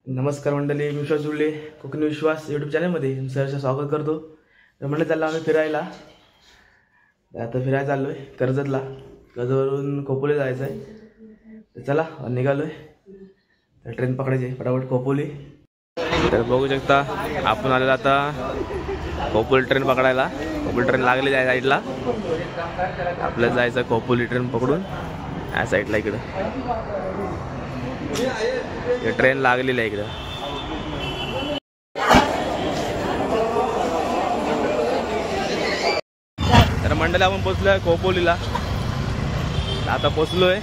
नमस्कार मंडळी, मी विश्वास जुळले कोकणी विश्वास यूट्यूब चॅनलमध्ये तुमचं स्वागत करतो. तर मंडळी चाललो आम्ही फिरायला. आता फिरायला चाललो आहे कर्जतला. कर्जतवरून खोपोली जायचं आहे. तर चला निघालो आहे. तर ट्रेन पकडायची फटाफट खोपोली. तर बघू शकता आपण आलेलो आता खोपोली ट्रेन पकडायला. खोपोली ट्रेन लागली आहे साईडला. आपल्याला जायचं खोपोली ट्रेन पकडून या साईडला. इकडं ट्रेन लागलेली आहे इकडं. तर मंडळी आपण पोचलो आहे खोपोलीला. आता पोचलो आहे.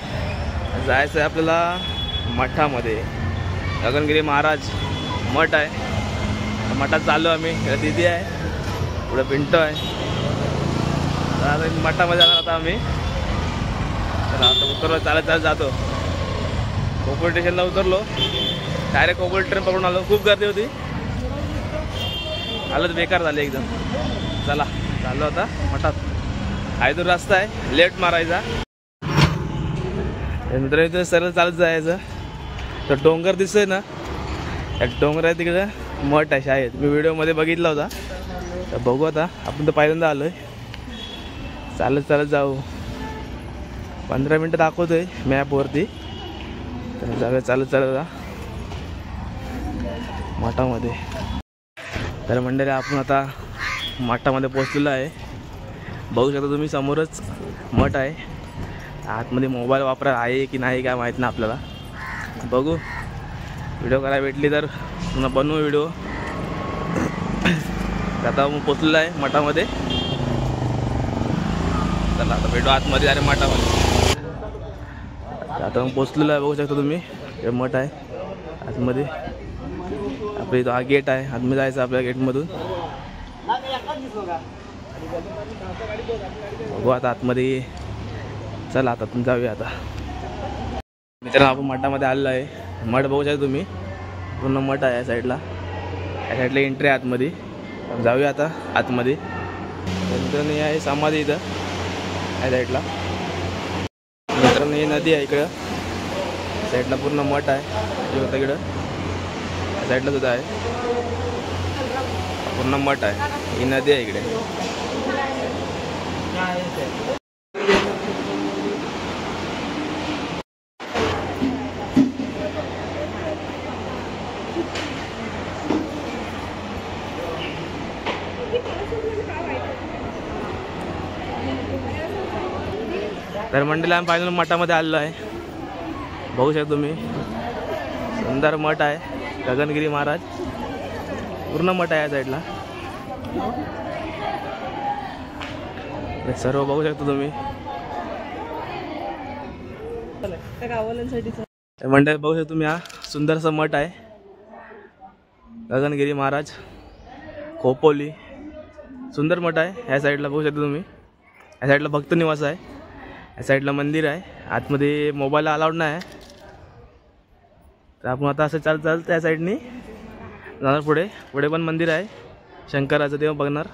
जायचं आहे आपल्याला मठामध्ये. गगनगिरी महाराज मठ आहे. मठात चाललो आम्ही. दिदी आहे पुढे, पिंटो आहे. तर आता मठामध्ये जाणार आता आम्ही. तर आता उतरलो, चालत चालत जातो. खोपोली स्टेशनला उतरलो. डायरेक्ट खोपोली ट्रेन पकडून आलो. खूप गर्दी होती. आलं बेकार झाले एकदम. चला चाललो आता मठात. आयदूर रस्ता आहे, लेफ्ट मारायचा. मित्रांनो इथं सरळ चालत जायचं. तर डोंगर दिसतोय ना, त्या डोंगर आहे तिकडं मठ आहे शाळेत. मी व्हिडिओमध्ये बघितला होता. तर बघू आता. आपण तर पहिल्यांदा आलो आहे. चालत चालत जाऊ. 15 मिनटं दाखवतोय मॅपवरती. तर जाऊया चालत चालत जा मठामध्ये. तर मंडळी आपण आता मठामध्ये पोचलेलो आहे. बघू शकता तुम्ही, समोरच मठ आहे. आतमध्ये मोबाईल वापरा आहे की नाही काय माहीत नाही आपल्याला. बघू, व्हिडिओ करायला भेटली तर पुन्हा बनवू व्हिडिओ. आता मग पोचलेलो आहे मठामध्ये. चला आता भेटू आतमध्ये. अरे मठामध्ये आता मग पोचलेलो आहे. बघू शकता तुम्ही, हे मठ आहे आतमध्ये. आपल्या इथं हा गेट आहे. आतमध्ये जायचं आपल्या गेटमधून. बघू आता आतमध्ये. चला आता तुम्ही जाऊया आता. मित्रांनो आपण मठामध्ये आलेलो आहे. मठ बघू शकता तुम्ही, पूर्ण मठ आहे या साईडला. या साईडला एंट्री आहे आतमध्ये. जाऊया आता आतमध्ये. मित्रांनो आहे समाधी इथं या साईडला. मित्रांनो ही नदी आहे इकडं. साईडला पूर्ण मठ आहे. होतं इकडं या साईडला सुद्धा आहे. पूर्ण मठ आहे. ही नदी आहे इकडे. तर मंडळी आम्ही पाहिलं मठामध्ये आलेलो आहे. बघू शकता तुम्ही, सुंदर मठ आहे. गगनगिरी महाराज पूर्ण मठ आहे या साईडला. सर्व बघू शकता तुम्ही. मंडळी बघू शकता तुम्ही, हा सुंदरसा मठ आहे. गगनगिरी महाराज खोपोली. सुंदर मठ आहे. ह्या साईडला बघू शकता तुम्ही. या साईडला भक्त निवास आहे. या साईडला मंदिर आहे. आतमध्ये मोबाईल अलाउड नाही आहे. तर आपण आता असं चालत त्या साईडनी जाणार. पुढे पण मंदिर आहे शंकराचं, तेव्हा बघणार.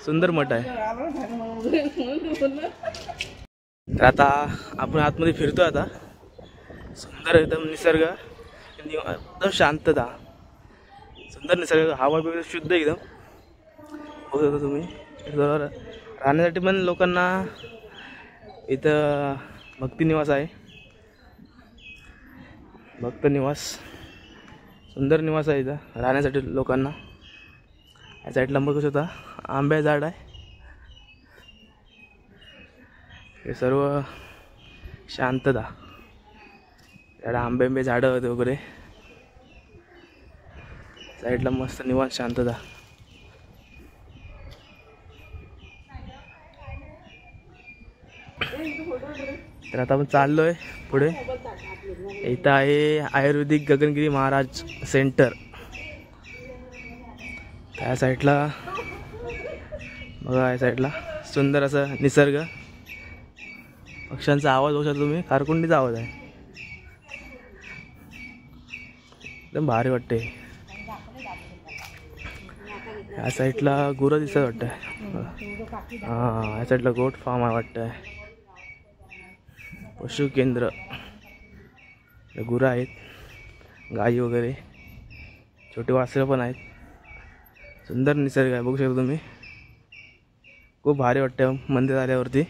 सुंदर मठ आहे. तर आता आपण आतमध्ये फिरतोय आता. सुंदर एकदम निसर्ग, एकदम शांतता. सुंदर निसर्ग, हवा वगैरे शुद्ध एकदम. बघू शकता तुम्ही. राहण्यासाठी पण लोकांना इथं भक्ती निवास आहे. भक्त निवास, सुंदर निवास आहे इथं राहण्यासाठी लोकांना. या साईडला बघू शकता आंब्या झाड आहे. हे सर्व शांतता. त्याला आंबे झाडं होते वगैरे. साईडला मस्त निवास, शांतता. तर आता आपण चाललोय पुढे. इथं आहे आयुर्वेदिक गगनगिरी महाराज सेंटर. त्या साईडला बघा, या साईडला सुंदर असं निसर्ग. पक्ष्यांचा आवाज होऊ शकतो तुम्ही. कारकुंडीचा आवाज आहे. एकदम भारी वाटते. या साईडला गुरं दिसत वाटतं. हां, या साईडला गोट फार्म आहे वाटतं. पशु केंद्र. गुरं आहेत. गाई वगैरे, छोटे वासरं पण आहेत. सुंदर निसर्ग आहे, बघू शकता तुम्ही. खूप भारी वाटतं मंदिर आल्यावरती.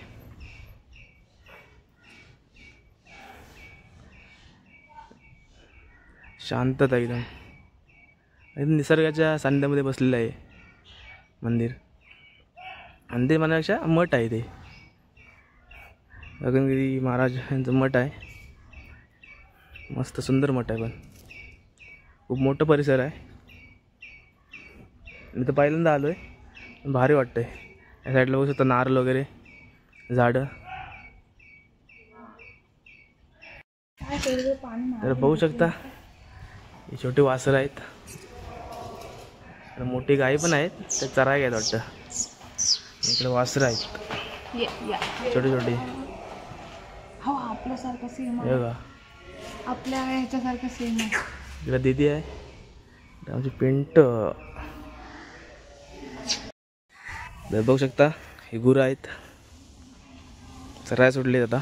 शांतता एकदम. निसर्गाच्या सान्निध्यामध्ये बसलेलं आहे मंदिर. मंदिर म्हणण्यापेक्षा मठ आहे ते. गगनगिरी महाराज यांचं मठ आहे. मस्त सुंदर मठ आहे, पण खूप मोठं परिसर आहे. मी तर पहिल्यांदा आलो आहे, भारी वाटतं आहे. या साईडला बघू शकता नारळ वगैरे, झाडं. तर बघू शकता हे छोटे वासरं आहेत. तर मोठी गाई पण आहेत, त्या चराय आहेत वाटतं. इकडे वासरं आहेत छोटे छोटे. हो आपल्यासारखं सेम हे बघा, आपल्या ह्याच्यासारखं सेम आहे. इकडे दीदी आहे, आमची पिंट. बघू शकता हे गुरं आहेत, चराय सुटले आता.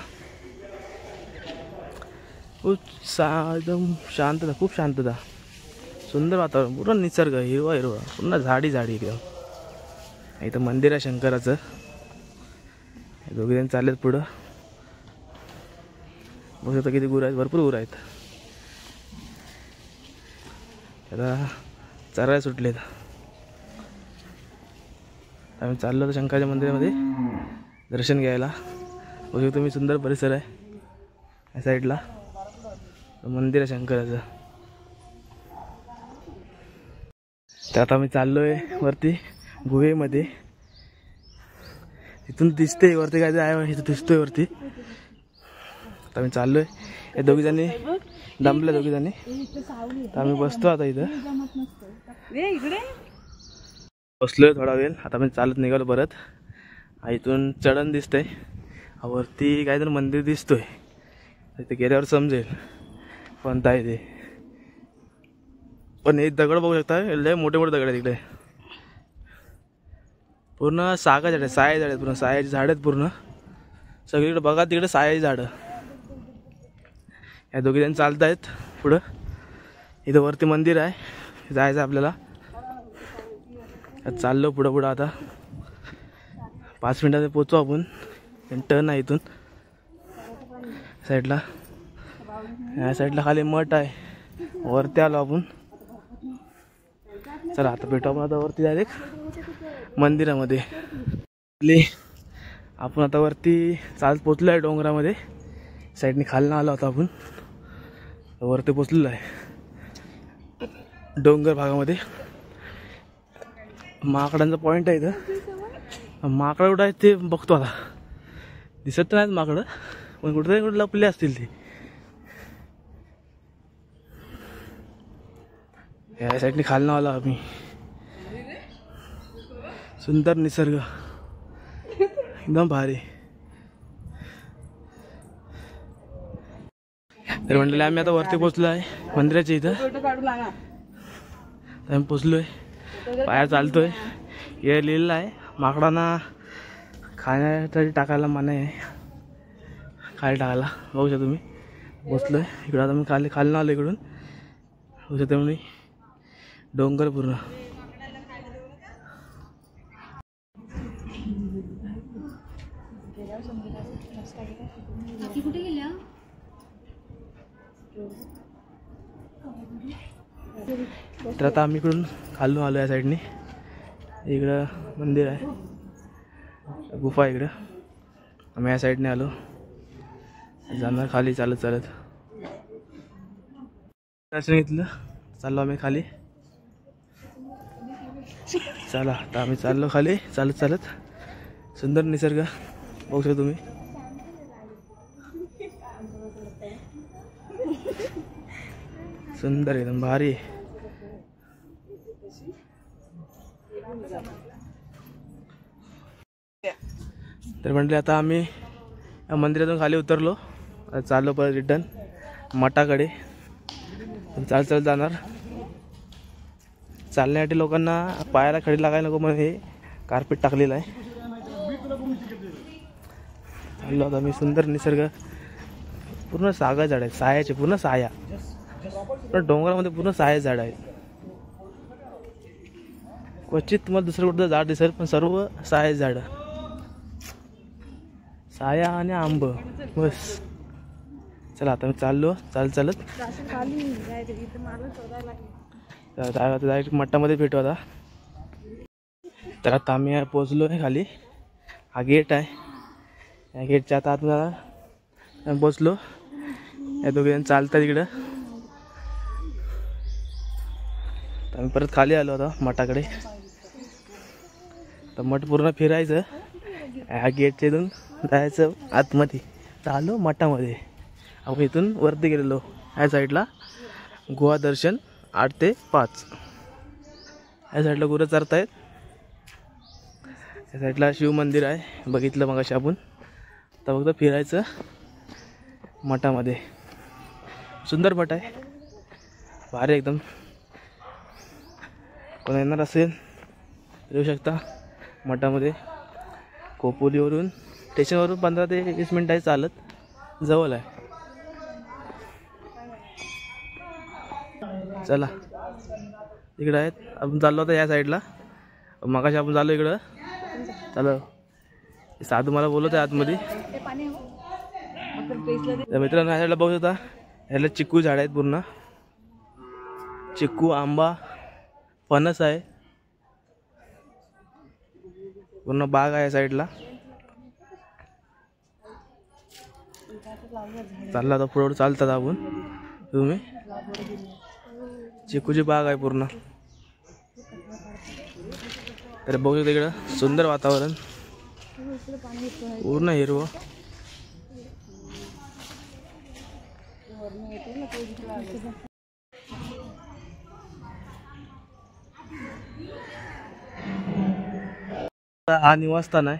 खूप एकदम शांतता, खूप शांतता, सुंदर वातावरण, पूर्ण निसर्ग, हिरवा हिरवा, पूर्ण झाडी झाडी एकदम. इथं मंदिर आहे शंकराचं. दोघे जण चाललेत पुढं. बघू शकता किती गुरं आहेत, भरपूर गुरं आहेत. आता चराय सुटलेत. आम्ही चाललो होतो शंकराच्या मंदिरामध्ये दर्शन घ्यायला. बघू शकतो तुम्ही, सुंदर परिसर आहे. या साईडला मंदिर आहे शंकराचं. तर आता आम्ही चाललोय वरती गुहेमध्ये. इथून दिसते वरती काय आहे, इथं दिसतोय वरती. आता आम्ही चाललोय. या दोघी जणी दमल्या, दोघी जणी. तर आम्ही बसतो आता इथं, बसलोय थोडा वेळ. आता आम्ही चालत निघालो परत. इथून चढण दिसतंय, वरती काहीतरी मंदिर दिसतोय. इथे गेल्यावर समजेल कोणतं आहे ते. पण हे दगड बघू शकता, लय मोठे मोठे दगड आहेत इकडे. पूर्ण सागा झाड आहे, साया झाड आहेत, पूर्ण सायाची झाड आहेत पूर्ण सगळीकडे. बघा तिकडे सायाची झाडं. या दोघी जण चालत आहेत पुढं. इथं वरती मंदिर आहे, जायचं आपल्याला. चाललो पुढं पुढं. आता 5 मिनिटात पोचू आपण. टर्न आहे इथून साईडला. या साईडला खाली मठ आहे, वरती आलो आपण. चला आता भेटू आपण आता वरती डायरेक्ट मंदिरामध्ये. आपण आता वरती चालत पोचलो आहे डोंगरामध्ये. साईडने खालनं आलो होता आपण, वरती पोचलेलो आहे डोंगर भागामध्ये. माकडांचा पॉईंट आहे इथं. माकडं कुठं आहेत ते बघतो आता. दिसत तर नाहीत माकडं, पण कुठे कुठे लपले असतील ते. या साईडने खालनं आलो आम्ही. सुंदर निसर्ग, एकदम भारी. तर म्हणले आम्ही आता वरती पोचलो आहे मंदिराच्या इथं. आम्ही पोचलोय, पाया चालतोय. हे लिहिलेलं आहे माकडांना खाण्यासाठी टाकायला मनाई आहे, खाली टाकायला. बघू शकता तुम्ही, पोचलोय इकडं. आता मी खाली आलो इकडून. बघू शकता तुम्ही डोंगर पूर्ण. कुठे गेल्या? तर आता आम्ही इकडून खालून आलो या साईडने. इकडं मंदिर आहे, गुफा इकडं. आम्ही या साईडने आलो, जाणार खाली चालत चालत. दर्शन घेतलं, चाललो आम्ही खाली. चला आता आम्ही चाललो खाली चालत चालत. सुंदर निसर्ग बघू शकता तुम्ही. सुंदर एकदम भारी. तर म्हटले आता आम्ही मंदिरातून खाली उतरलो. आता चाललो परत रिटर्न मठाकडे. चालत चालत जाणार. चालण्यासाठी लोकांना पायाला खडी लागायला नको म्हणून हे कार्पेट टाकलेलं आहे. चाललो आता मी. सुंदर निसर्ग, पूर्ण सागा झाड आहे, सायाचे पूर्ण साया. पण डोंगरामध्ये पूर्ण साया झाड आहेत. क्वचित तुम्हाला दुसरं कुठं झाड दिसेल, पण सर्व साया झाड, साया आणि आंब बस. चला आता मी चाललो चालत डायरेक्ट मठामध्ये भेटू आता. तर आता आम्ही पोचलो आहे खाली. हा गेट आहे, या गेटच्या आता आतमध्ये पोचलो. या दोघे जण चालतात इकडं. तर आम्ही परत खाली आलो आता मठाकडे. तर मठ पूर्ण फिरायचं, ह्या गेटच्या इथून जायचं आतमध्ये. चालू मठामध्ये आपण इथून वरती गेलेलो. ह्या साईडला गोवा दर्शन 8 ते 5. ह्या साईडला गुरं चरतायत. या साईडला शिव मंदिर आहे, बघितलं मगाशी आपण. तर फक्त फिरायचं मठामध्ये. सुंदर मठ आहे, भारी एकदम. कोण येणार असेल येऊ शकता मठामध्ये. खोपोलीवरून स्टेशनवरून 15 ते 20 मिनिट आहे चालत, जवळ आहे. चला इकडं आहेत. आपण चाललो होता या साईडला, मगाशी आपण चाललो इकडं. चला साधू मला बोलत आहे आतमध्ये. मित्रांनो या साईडला बघू शकता, ह्याला चिकू झाड आहेत पूर्ण. चिकू, आंबा, फणस आहे, पूर्ण बाग आहे साईडला. चालला आता पुढे चालतात आपण. तुम्ही चिकूची बाग आहे पूर्ण. तर बघू शकता इकडं सुंदर वातावरण, पूर्ण हिरवं. हा निवासस्थान आहे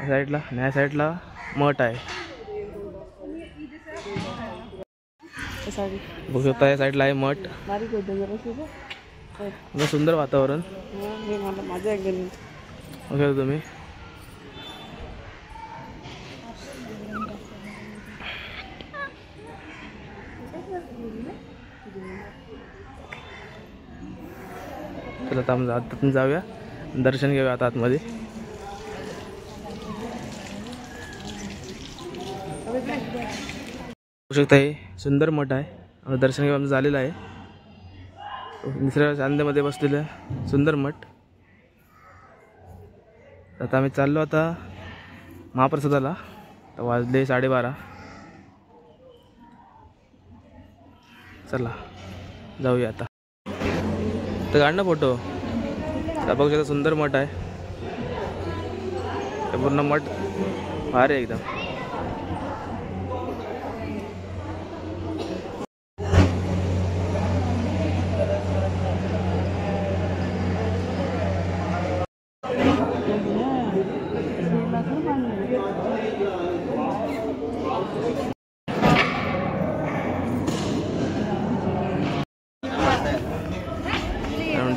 या साईडला, आणि या साईडला मठ आहे. बघू शकता या साईडला आहे मठ. सुंदर वातावरण बघा तुम्ही. चला आता आपण जाऊया, दर्शन घेऊया आता आतमध्ये. बघू शकता हे सुंदर मठ आहे. दर्शन घेऊन आमचं झालेलं आहे. दुसऱ्या चांद्यामध्ये बसलेलं सुंदर मठ. आता आम्ही चाललो आता महाप्रसादाला. तर वाजले 12:30. चला जाऊया आता. तर काढ ना फोटो. बघू शकता सुंदर मठ आहे, पूर्ण मठ भारी आहे एकदम.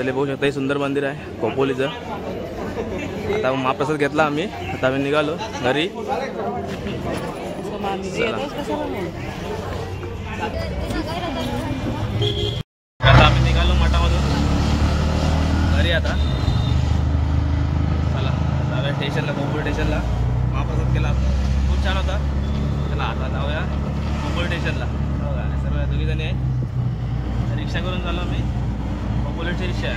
बघू शकता हे सुंदर मंदिर आहे खोपोलीचं. आता महाप्रसाद घेतला आम्ही. आता आम्ही निघालो घरी. आता आम्ही निघालो मठामधून घरी. आता चला जाऊया स्टेशनला, खोपोली स्टेशनला. महाप्रसाद केला खूप छान होता. चला आता जाऊया खोपोली स्टेशनला. सर्व दोघी जणी आहे, रिक्षा करून चाललो आम्ही. खोपोलीची रिक्षा.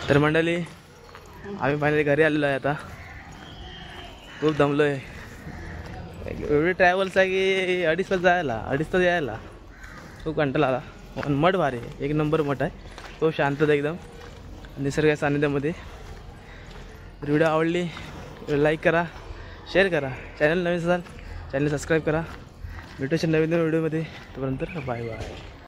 तर मंडळी आम्ही फायनली घरी आलेलो आहे. आता खूप दमलो आहे. एवढे ट्रॅव्हल्स आहे की 2.5 तास जायला, 2.5 तास यायला. खूप कंटाळा आला. पण मठ भारी आहे, 1 नंबर मठ आहे. खूप शांतता एकदम निसर्ग सानिध्यामध्ये. व्हिडिओ आवडली लाईक करा, शेअर करा. चॅनल नवीन असाल चॅनल सबस्क्राईब करा. भेटूया नवीन व्हिडिओमध्ये. तोपर्यंत बाय बाय.